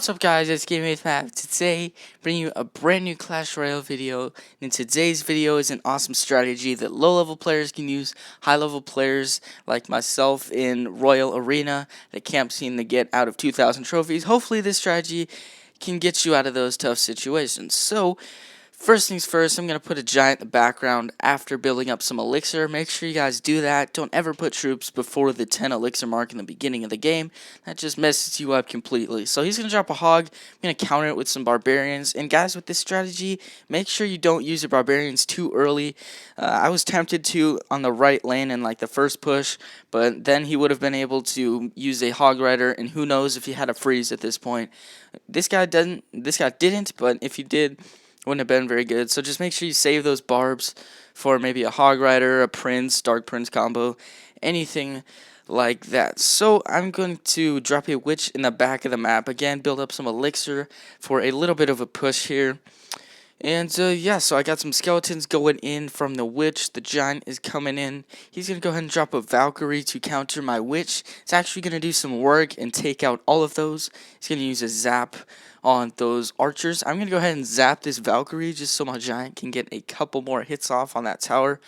What's up guys, it's Matt. Today, bringing you a brand new Clash Royale video. And today's video is an awesome strategy that low-level players can use, high-level players like myself in Royal Arena that can't seem to get out of 2,000 trophies. Hopefully this strategy can get you out of those tough situations. So, first things first, I'm going to put a giant in the background after building up some Elixir. Make sure you guys do that. Don't ever put troops before the 10 Elixir mark in the beginning of the game. That just messes you up completely. So he's going to drop a Hog. I'm going to counter it with some Barbarians. And guys, with this strategy, make sure you don't use your Barbarians too early. I was tempted to on the right lane in like the first push, but then he would have been able to use a Hog Rider, and who knows if he had a freeze at this point. This guy didn't, but if he did, wouldn't have been very good. So just make sure you save those barbs for maybe a Hog Rider, a Prince, Dark Prince combo, anything like that. So I'm going to drop a Witch in the back of the map. Again, build up some Elixir for a little bit of a push here. And yeah, so I got some skeletons going in from the Witch. The Giant is coming in. He's going to go ahead and drop a Valkyrie to counter my Witch. It's actually going to do some work and take out all of those. He's going to use a zap on those archers. I'm going to go ahead and zap this Valkyrie just so my Giant can get a couple more hits off on that tower.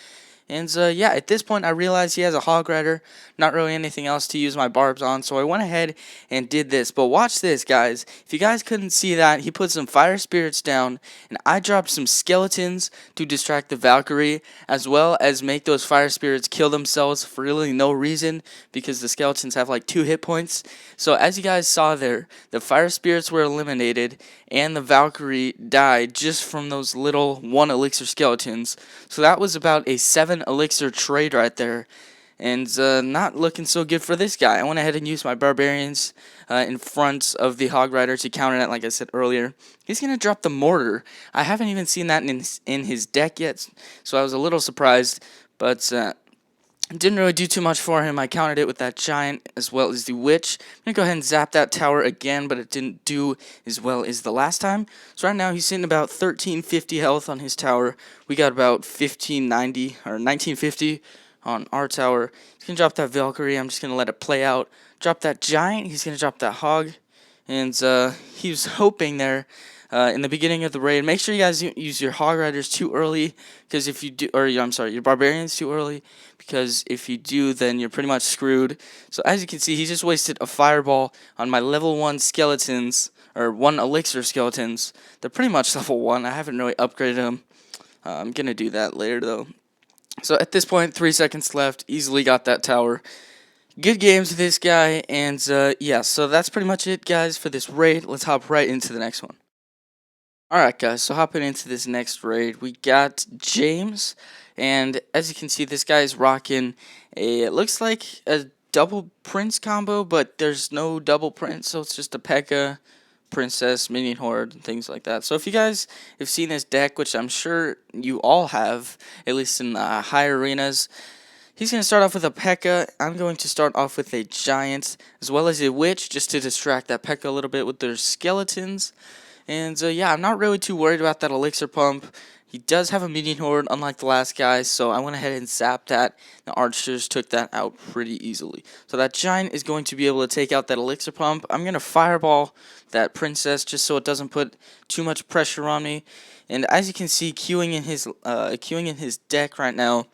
And yeah, at this point I realized he has a Hog Rider, not really anything else to use my barbs on, so I went ahead and did this. But watch this, guys. If you guys couldn't see that, he put some fire spirits down, and I dropped some skeletons to distract the Valkyrie, as well as make those fire spirits kill themselves for really no reason, because the skeletons have like 2 hit points. So as you guys saw there, the fire spirits were eliminated, and the Valkyrie died just from those little 1 elixir skeletons. So that was about a 7 elixir trade right there, and not looking so good for this guy. I went ahead and used my Barbarians in front of the Hog Rider to counter that, like I said earlier. He's going to drop the Mortar. I haven't even seen that in his deck yet, so I was a little surprised, but didn't really do too much for him. I countered it with that Giant as well as the Witch. I'm going to go ahead and zap that tower again, but it didn't do as well as the last time. So right now he's sitting about 1350 health on his tower. We got about 1590 or 1950 on our tower. He's going to drop that Valkyrie. I'm just going to let it play out. Drop that Giant. He's going to drop that Hog. And he was hoping there in the beginning of the raid. Make sure you guys use your Hog Riders too early, because if you do, or I'm sorry, your Barbarians too early, because if you do, then you're pretty much screwed. So as you can see, he just wasted a fireball on my level 1 skeletons, or 1 elixir skeletons. They're pretty much level 1. I haven't really upgraded them. I'm gonna do that later though. So at this point, 3 seconds left. Easily got that tower. Good games with this guy, and yeah, so that's pretty much it, guys, for this raid. Let's hop right into the next one. Alright guys, so hopping into this next raid, we got James, and as you can see, this guy is rocking it looks like a double Prince combo, but there's no double Prince, so it's just a P.E.K.K.A, Princess, Minion Horde, and things like that. So if you guys have seen this deck, which I'm sure you all have, at least in higher arenas, he's going to start off with a P.E.K.K.A. I'm going to start off with a Giant, as well as a Witch, just to distract that P.E.K.K.A a little bit with their skeletons. And yeah, I'm not really too worried about that elixir pump. He does have a Minion Horde, unlike the last guy, so I went ahead and zapped that. The archers took that out pretty easily. So that Giant is going to be able to take out that elixir pump. I'm going to fireball that Princess just so it doesn't put too much pressure on me. And as you can see, queuing in his deck right now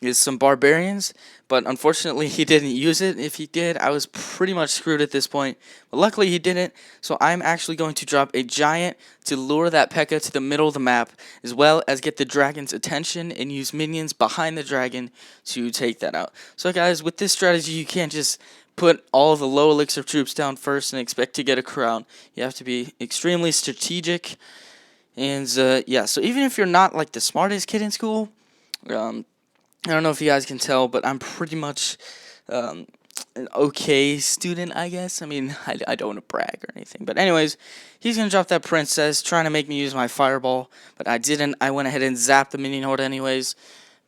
is some Barbarians, but unfortunately he didn't use it. If he did, I was pretty much screwed at this point, but luckily he didn't. So I'm actually going to drop a Giant to lure that P.E.K.K.A to the middle of the map, as well as get the dragon's attention and use minions behind the dragon to take that out. So guys, with this strategy, you can't just put all the low elixir troops down first and expect to get a crown. You have to be extremely strategic. And yeah, so even if you're not like the smartest kid in school, I don't know if you guys can tell, but I'm pretty much an okay student, I guess. I mean, I don't want to brag or anything. But anyways, he's going to drop that Princess, trying to make me use my Fireball. But I didn't. I went ahead and zapped the Minion Horde anyways.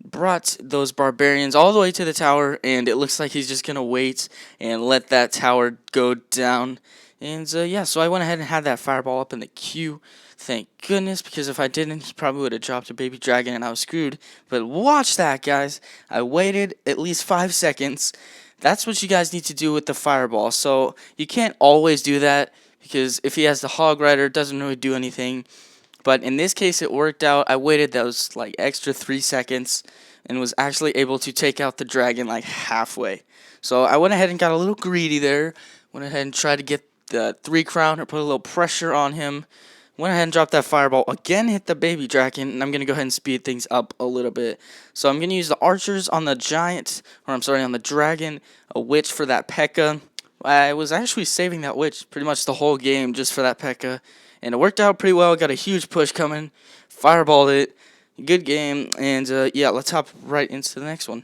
Brought those Barbarians all the way to the tower, and it looks like he's just going to wait and let that tower go down. And yeah, so I went ahead and had that Fireball up in the queue. Thank goodness, because if I didn't, he probably would have dropped a baby dragon and I was screwed. But watch that, guys. I waited at least 5 seconds. That's what you guys need to do with the Fireball. So you can't always do that, because if he has the Hog Rider, it doesn't really do anything. But in this case, it worked out. I waited those like extra 3 seconds and was actually able to take out the dragon like halfway. So I went ahead and got a little greedy there. Went ahead and tried to get the 3 crown or put a little pressure on him. Went ahead and dropped that fireball. Again, hit the baby dragon, and I'm going to go ahead and speed things up a little bit. So I'm going to use the archers on the giant, or I'm sorry, on the dragon, a witch for that P.E.K.K.A. I was actually saving that witch pretty much the whole game just for that P.E.K.K.A. And it worked out pretty well. Got a huge push coming. Fireballed it. Good game. And yeah, let's hop right into the next one.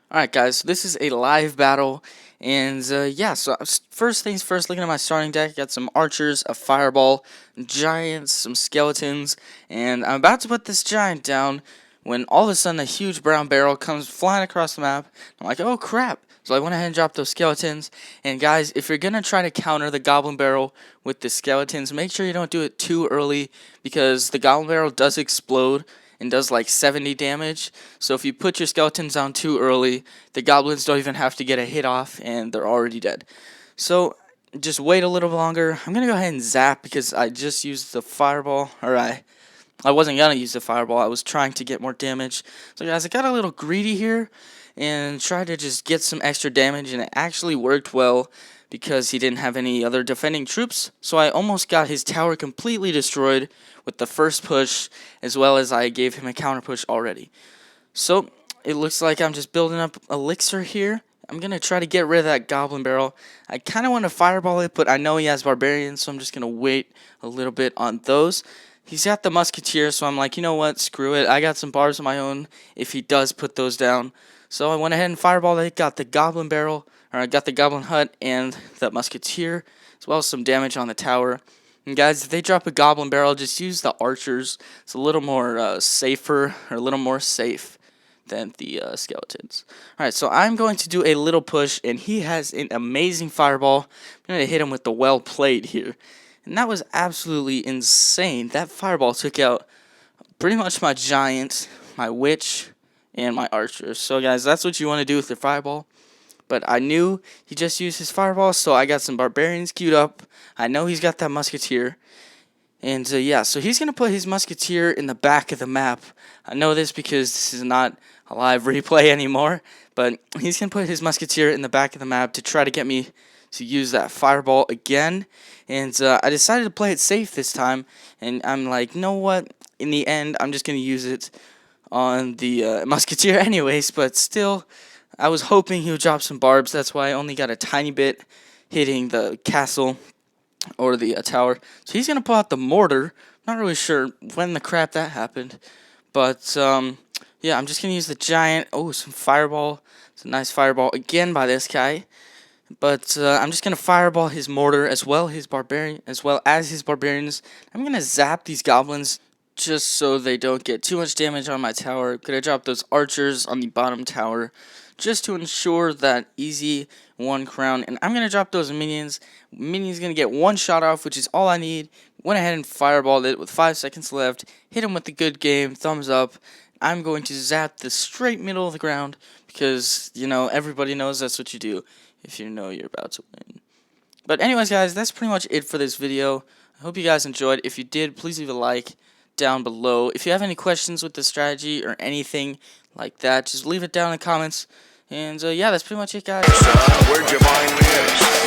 Alright guys, so this is a live battle, and yeah, so first things first, looking at my starting deck, got some archers, a fireball, giants, some skeletons, and I'm about to put this giant down when all of a sudden a huge brown barrel comes flying across the map. I'm like, oh crap. So I went ahead and dropped those skeletons, and guys, if you're going to try to counter the goblin barrel with the skeletons, make sure you don't do it too early, because the goblin barrel does explode and does like 70 damage. So if you put your skeletons down too early, the goblins don't even have to get a hit off and they're already dead. So just wait a little longer. I'm gonna go ahead and zap because I just used the fireball. Or I wasn't gonna use the fireball. I was trying to get more damage. So guys, I got a little greedy here and tried to just get some extra damage, and it actually worked well because he didn't have any other defending troops. So I almost got his tower completely destroyed with the first push, as well as I gave him a counter push already. So it looks like I'm just building up Elixir here. I'm going to try to get rid of that goblin barrel. I kind of want to fireball it, but I know he has Barbarians, so I'm just going to wait a little bit on those. He's got the musketeer, so I'm like, you know what, screw it. I got some barbs of my own if he does put those down. So I went ahead and fireballed it, got the goblin barrel, or I got the goblin hut and the musketeer, as well as some damage on the tower. And guys, if they drop a goblin barrel, just use the archers. It's a little more safer, or a little more safe than the skeletons. Alright, so I'm going to do a little push, and he has an amazing fireball. I'm going to hit him with the well played here. And that was absolutely insane. That fireball took out pretty much my giant, my witch, and my archers. So guys, that's what you want to do with your fireball. But I knew he just used his fireball, so I got some barbarians queued up. I know he's got that musketeer. And yeah, so he's going to put his musketeer in the back of the map. I know this because this is not a live replay anymore. But he's going to put his musketeer in the back of the map to try to get me to use that fireball again. And I decided to play it safe this time. And I'm like, you know what? In the end, I'm just going to use it on the musketeer anyways. But still, I was hoping he would drop some barbs. That's why I only got a tiny bit hitting the castle or the tower. So he's going to pull out the mortar. Not really sure when the crap that happened. But, yeah, I'm just going to use the giant. Oh, some fireball. It's a nice fireball again by this guy. But I'm just going to fireball his mortar as well as his barbarians. I'm going to zap these goblins just so they don't get too much damage on my tower. Going to drop those archers on the bottom tower just to ensure that easy 1 crown. And I'm going to drop those minions. Minions going to get 1 shot off, which is all I need. Went ahead and fireballed it with 5 seconds left. Hit him with the good game. Thumbs up. I'm going to zap the straight middle of the ground because, you know, everybody knows that's what you do if you know you're about to win. But anyways, guys, that's pretty much it for this video. I hope you guys enjoyed. If you did, please leave a like down below. If you have any questions with the strategy or anything like that, just leave it down in the comments. And yeah, that's pretty much it, guys. Where'd you find this?